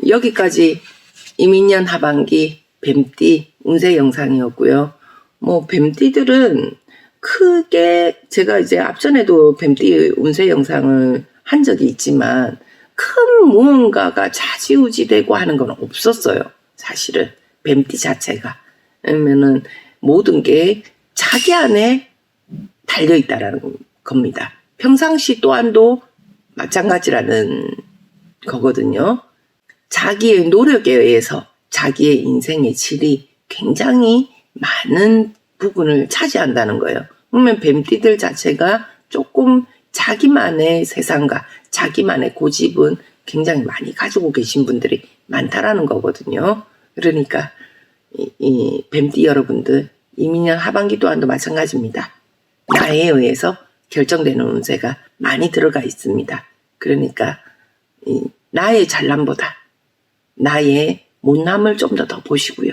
여기까지 이민년 하반기 뱀띠 운세 영상이었고요. 뭐 뱀띠들은 크게 제가 이제 앞전에도 뱀띠 운세 영상을 한 적이 있지만 큰 무언가가 좌지우지되고 하는 건 없었어요. 사실은 뱀띠 자체가. 왜냐면은 모든 게 자기 안에 달려있다라는 겁니다. 평상시 또한도 마찬가지라는 거거든요. 자기의 노력에 의해서 자기의 인생의 질이 굉장히 많은 부분을 차지한다는 거예요. 그러면 뱀띠들 자체가 조금 자기만의 세상과 자기만의 고집은 굉장히 많이 가지고 계신 분들이 많다라는 거거든요. 그러니까 이 뱀띠 여러분들 이민년 하반기 또한도 마찬가지입니다. 나에 의해서 결정되는 운세가 많이 들어가 있습니다. 그러니까 나의 잘남보다 나의 못남을 좀 더 보시고요.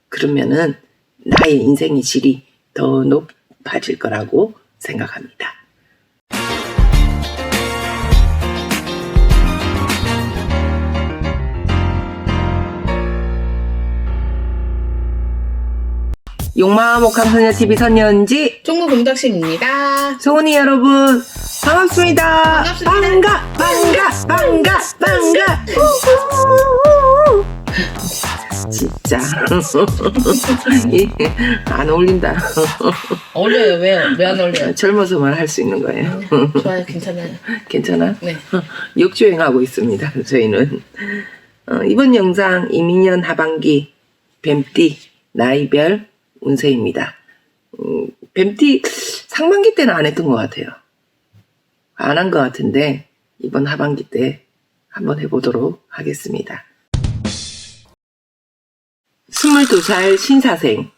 그러면은 나의 인생의 질이 더 높아질 거라고 생각합니다. 용마목한 소녀TV 선녀은지 총무금덕심입니다. 소은이 여러분 반갑습니다. 반갑습니다. 반가 진짜 안 어울린다. 어울려요. 왜 안 어울려요? 젊어서만 할 수 있는 거예요. 좋아요. 괜찮아요. 괜찮아? 네. 역주행하고 있습니다. 저희는 이번 영상 이민년 하반기 뱀띠 나이별 운세입니다. 뱀띠 상반기 때는 안 했던 것 같아요. 안 한 것 같은데 이번 하반기 때 한번 해보도록 하겠습니다. 22살 신사생.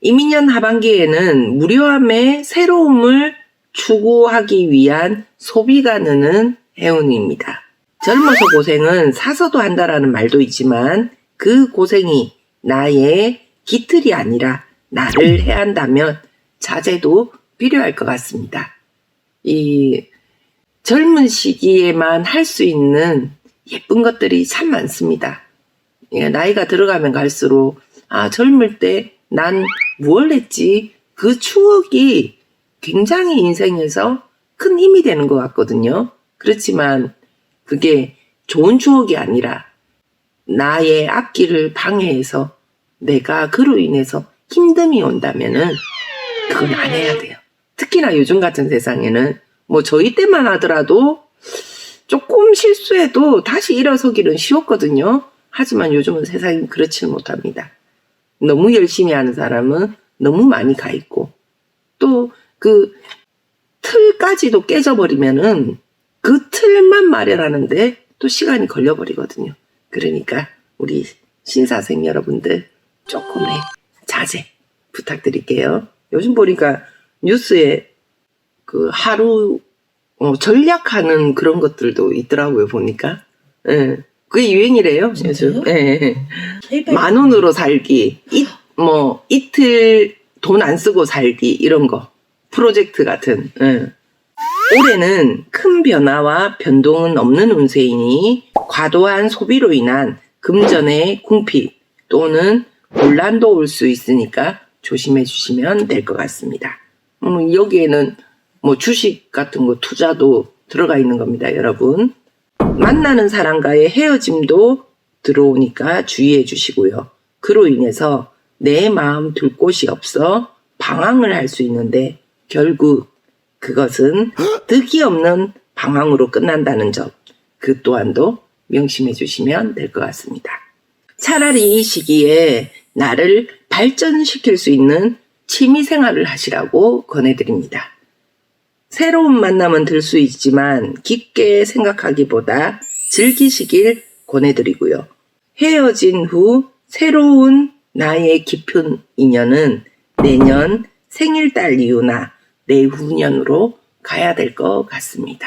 이민년 하반기에는 무료함의 새로움을 추구하기 위한 소비가 느는 해운입니다. 젊어서 고생은 사서도 한다라는 말도 있지만 그 고생이 나의 기틀이 아니라 나를 해야 한다면 자제도 필요할 것 같습니다. 이 젊은 시기에만 할 수 있는 예쁜 것들이 참 많습니다. 나이가 들어가면 갈수록 젊을 때 난 무엇을 했지? 그 추억이 굉장히 인생에서 큰 힘이 되는 것 같거든요. 그렇지만 그게 좋은 추억이 아니라 나의 앞길을 방해해서 내가 그로 인해서 힘듦이 온다면은 그건 안 해야 돼요. 특히나 요즘 같은 세상에는 뭐 저희 때만 하더라도 조금 실수해도 다시 일어서기는 쉬웠거든요. 하지만 요즘은 세상이 그렇지는 못합니다. 너무 열심히 하는 사람은 너무 많이 가 있고 또 그 틀까지도 깨져버리면은 그 틀만 마련하는데 또 시간이 걸려버리거든요. 그러니까 우리 신사생 여러분들 조금의 자제 부탁드릴게요. 요즘 보니까 뉴스에 그 하루 전략하는 그런 것들도 있더라고요. 보니까 그게 유행이래요. 요즘. 예. 10,000원으로 살기, 이틀 돈 안 쓰고 살기 이런 거 프로젝트 같은. 올해는 큰 변화와 변동은 없는 운세이니 과도한 소비로 인한 금전의 궁핍 또는 혼란도 올 수 있으니까 조심해 주시면 될 것 같습니다. 여기에는 뭐 주식 같은 거 투자도 들어가 있는 겁니다, 여러분. 만나는 사람과의 헤어짐도 들어오니까 주의해 주시고요. 그로 인해서 내 마음 둘 곳이 없어 방황을 할 수 있는데 결국 그것은 득이 없는 방황으로 끝난다는 점, 그 또한도 명심해 주시면 될 것 같습니다. 차라리 이 시기에 나를 발전시킬 수 있는 취미생활을 하시라고 권해드립니다. 새로운 만남은 들 수 있지만 깊게 생각하기보다 즐기시길 권해드리고요. 헤어진 후 새로운 나의 깊은 인연은 내년 생일달 이후나 내후년으로 가야 될 것 같습니다.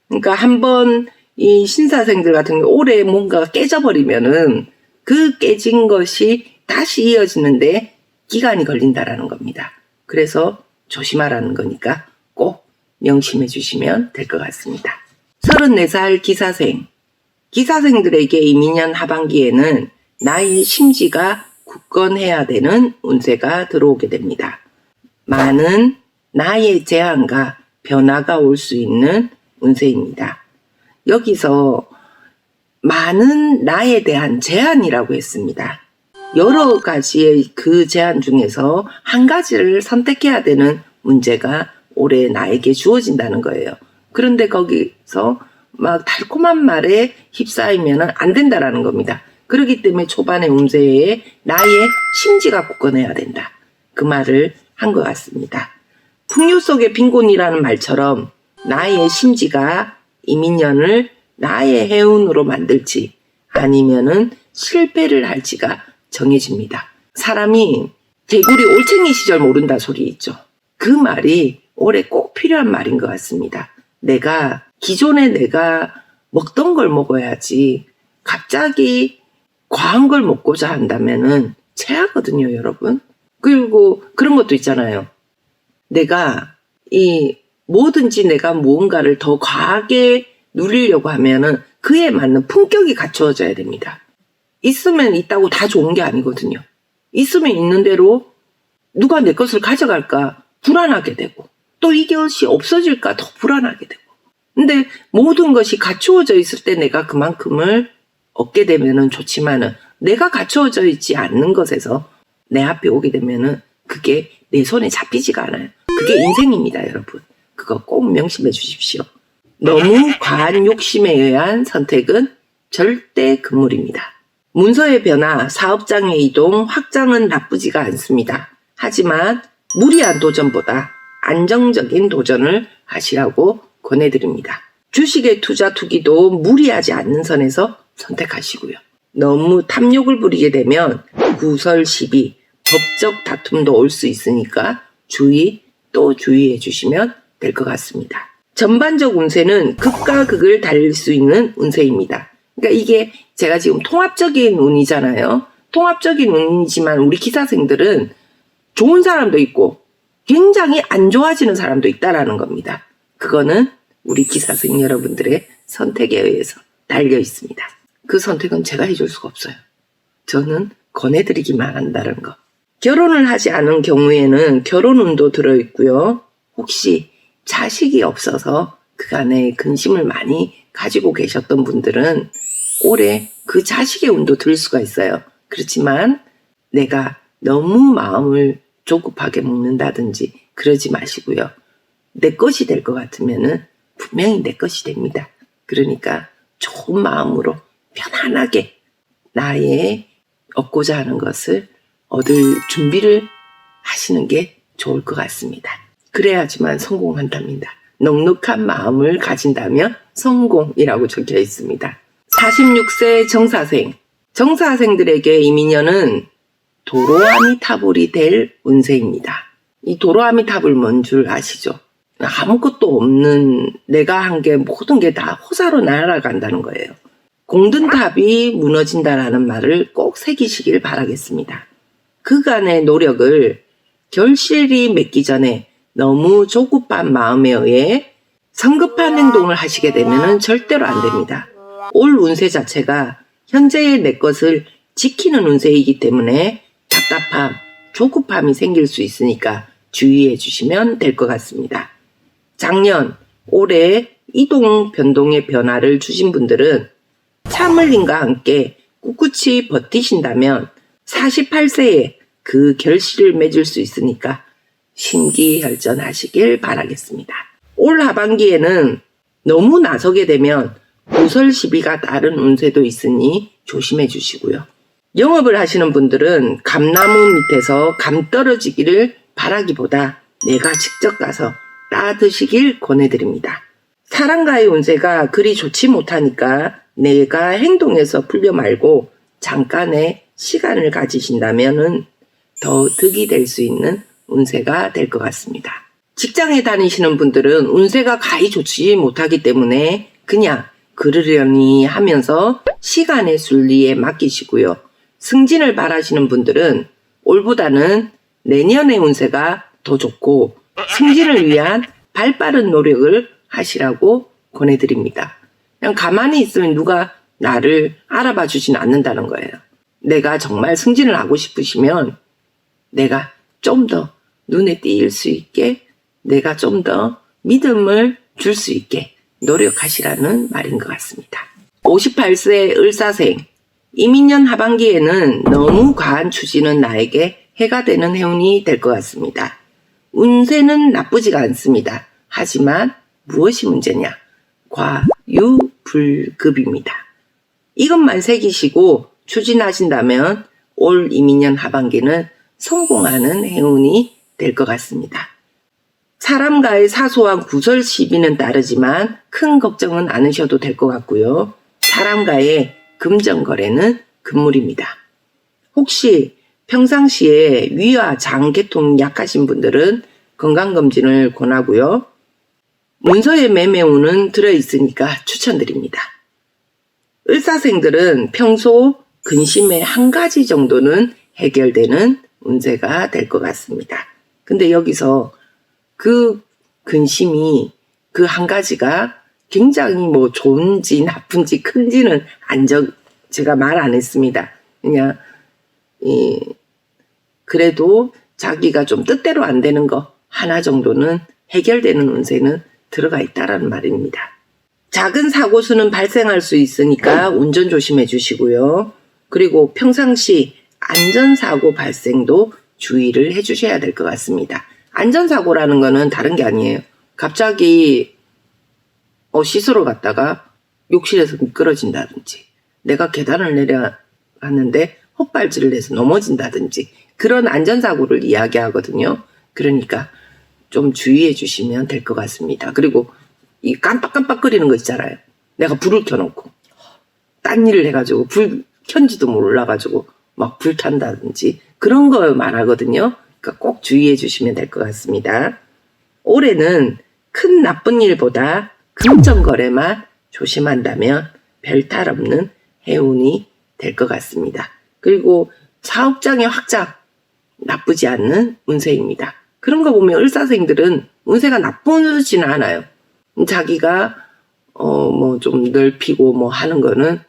그러니까 한번 이 신사생들 같은 경우 올해 뭔가 깨져버리면은 그 깨진 것이 다시 이어지는데 기간이 걸린다라는 겁니다. 그래서 조심하라는 거니까 꼭 명심해 주시면 될 것 같습니다. 34살 기사생. 기사생들에게 이민년 하반기에는 나의 심지가 굳건해야 되는 운세가 들어오게 됩니다. 많은 나의 제한과 변화가 올 수 있는 운세입니다. 여기서 많은 나에 대한 제한이라고 했습니다. 여러 가지의 그 제한 중에서 한 가지를 선택해야 되는 문제가 올해 나에게 주어진다는 거예요. 그런데 거기서 막 달콤한 말에 휩싸이면 안 된다라는 겁니다. 그렇기 때문에 초반의 운세에 나의 심지가 굳건해야 된다. 그 말을 한 것 같습니다. 풍류 속의 빈곤이라는 말처럼 나의 심지가 이민년을 나의 해운으로 만들지 아니면은 실패를 할지가 정해집니다. 사람이 개구리 올챙이 시절 모른다 소리 있죠. 그 말이 올해 꼭 필요한 말인 것 같습니다. 기존에 내가 먹던 걸 먹어야지 갑자기 과한 걸 먹고자 한다면은 체하거든요, 여러분. 그리고 그런 것도 있잖아요. 뭐든지 내가 무언가를 더 과하게 누리려고 하면은 그에 맞는 품격이 갖추어져야 됩니다. 있으면 있다고 다 좋은 게 아니거든요. 있으면 있는 대로 누가 내 것을 가져갈까 불안하게 되고 또 이것이 없어질까 더 불안하게 되고. 근데 모든 것이 갖추어져 있을 때 내가 그만큼을 얻게 되면은 좋지만은 내가 갖추어져 있지 않는 것에서 내 앞에 오게 되면은 그게 내 손에 잡히지가 않아요. 그게 인생입니다, 여러분. 그거 꼭 명심해 주십시오. 너무 과한 욕심에 의한 선택은 절대 금물입니다. 문서의 변화, 사업장의 이동, 확장은 나쁘지가 않습니다. 하지만 무리한 도전보다 안정적인 도전을 하시라고 권해드립니다. 주식의 투자 투기도 무리하지 않는 선에서 선택하시고요. 너무 탐욕을 부리게 되면 구설 시비, 법적 다툼도 올 수 있으니까 주의해 주시면 될 것 같습니다. 전반적 운세는 극과 극을 달릴 수 있는 운세입니다. 그러니까 이게 제가 지금 통합적인 운이잖아요. 통합적인 운이지만 우리 기사생들은 좋은 사람도 있고 굉장히 안 좋아지는 사람도 있다라는 겁니다. 그거는 우리 기사생 여러분들의 선택에 의해서 달려 있습니다. 그 선택은 제가 해줄 수가 없어요. 저는 권해드리기만 한다는 거. 결혼을 하지 않은 경우에는 결혼운도 들어있고요. 혹시 자식이 없어서 그간에 근심을 많이 가지고 계셨던 분들은 올해 그 자식의 운도 들 수가 있어요. 그렇지만 내가 너무 마음을 조급하게 먹는다든지 그러지 마시고요. 내 것이 될 것 같으면은 분명히 내 것이 됩니다. 그러니까 좋은 마음으로 편안하게 나의 얻고자 하는 것을 얻을 준비를 하시는 게 좋을 것 같습니다. 그래야지만 성공한답니다. 넉넉한 마음을 가진다면 성공이라고 적혀 있습니다. 46세 정사생들에게 이민년은 도로아미타불이 될 운세입니다. 이 도로아미타불 뭔 줄 아시죠? 아무것도 없는 내가 한 게 모든 게 다 호사로 날아간다는 거예요. 공든탑이 무너진다라는 말을 꼭 새기시길 바라겠습니다. 그간의 노력을 결실이 맺기 전에 너무 조급한 마음에 의해 성급한 행동을 하시게 되면 절대로 안 됩니다. 올 운세 자체가 현재의 내 것을 지키는 운세이기 때문에 답답함, 조급함이 생길 수 있으니까 주의해 주시면 될 것 같습니다. 작년, 올해 이동 변동의 변화를 주신 분들은 참을림과 함께 꿋꿋이 버티신다면 48세에 그 결실을 맺을 수 있으니까 심기혈전하시길 바라겠습니다. 올 하반기에는 너무 나서게 되면 구설 시비가 따른 운세도 있으니 조심해 주시고요. 영업을 하시는 분들은 감나무 밑에서 감 떨어지기를 바라기보다 내가 직접 가서 따 드시길 권해드립니다. 사랑과의 운세가 그리 좋지 못하니까 내가 행동해서 풀려 말고 잠깐의 시간을 가지신다면 더 득이 될 수 있는 운세가 될 것 같습니다. 직장에 다니시는 분들은 운세가 가히 좋지 못하기 때문에 그냥 그러려니 하면서 시간의 순리에 맡기시고요. 승진을 바라시는 분들은 올보다는 내년의 운세가 더 좋고 승진을 위한 발빠른 노력을 하시라고 권해드립니다. 그냥 가만히 있으면 누가 나를 알아봐 주진 않는다는 거예요. 내가 정말 승진을 하고 싶으시면 내가 좀 더 눈에 띄일 수 있게, 내가 좀 더 믿음을 줄 수 있게 노력하시라는 말인 것 같습니다. 58세 을사생, 이민년 하반기에는 너무 과한 추진은 나에게 해가 되는 해운이 될 것 같습니다. 운세는 나쁘지가 않습니다. 하지만 무엇이 문제냐? 과유불급입니다. 이것만 새기시고 추진하신다면 올 이민년 하반기는 성공하는 해운이 될 것 같습니다. 사람과의 사소한 구설 시비는 따르지만 큰 걱정은 않으셔도 될 것 같고요. 사람과의 금전거래는 금물입니다. 혹시 평상시에 위와 장 계통이 약하신 분들은 건강검진을 권하고요. 문서의 매매운은 들어있으니까 추천드립니다. 을사생들은 평소 근심의 한 가지 정도는 해결되는 운세가 될 것 같습니다. 근데 여기서 그 근심이 그 한 가지가 굉장히 뭐 좋은지 나쁜지 큰지는 제가 말 안 했습니다. 그냥 그래도 자기가 좀 뜻대로 안 되는 거 하나 정도는 해결되는 운세는 들어가 있다라는 말입니다. 작은 사고수는 발생할 수 있으니까 운전 조심해 주시고요. 그리고 평상시 안전사고 발생도 주의를 해 주셔야 될 것 같습니다. 안전사고라는 거는 다른 게 아니에요. 갑자기 씻으러 갔다가 욕실에서 미끄러진다든지, 내가 계단을 내려갔는데 헛발질을 해서 넘어진다든지, 그런 안전사고를 이야기하거든요. 그러니까 좀 주의해 주시면 될 것 같습니다. 그리고 이 깜빡깜빡거리는 거 있잖아요. 내가 불을 켜놓고 딴 일을 해가지고 불 켠지도 몰라가지고 막 불탄다든지 그런 거 말하거든요. 그러니까 꼭 주의해 주시면 될 것 같습니다. 올해는 큰 나쁜 일보다 금전거래만 조심한다면 별탈 없는 해운이 될 것 같습니다. 그리고 사업장의 확장 나쁘지 않는 운세입니다. 그런 거 보면 을사생들은 운세가 나쁘지는 않아요. 자기가 뭐 좀 넓히고 뭐 하는 거는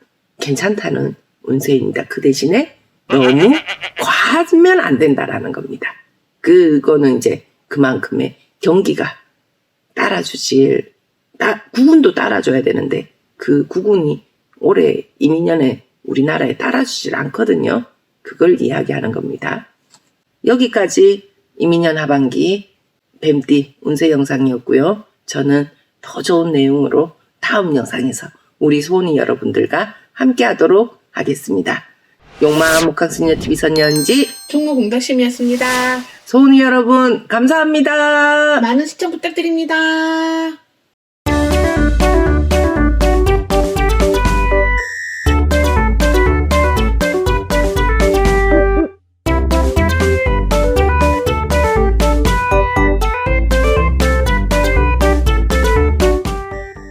괜찮다는 운세입니다. 그 대신에 너무 과하면 안 된다라는 겁니다. 그거는 이제 그만큼의 경기가 구군도 따라줘야 되는데 그 구군이 올해 이민년에 우리나라에 따라주질 않거든요. 그걸 이야기하는 겁니다. 여기까지 이민년 하반기 뱀띠 운세 영상이었고요. 저는 더 좋은 내용으로 다음 영상에서 우리 소은이 여러분들과 함께 하도록 하겠습니다. 용마한 목학스녀TV 선연지 총무공덕심이었습니다. 소은이 여러분 감사합니다. 많은 시청 부탁드립니다.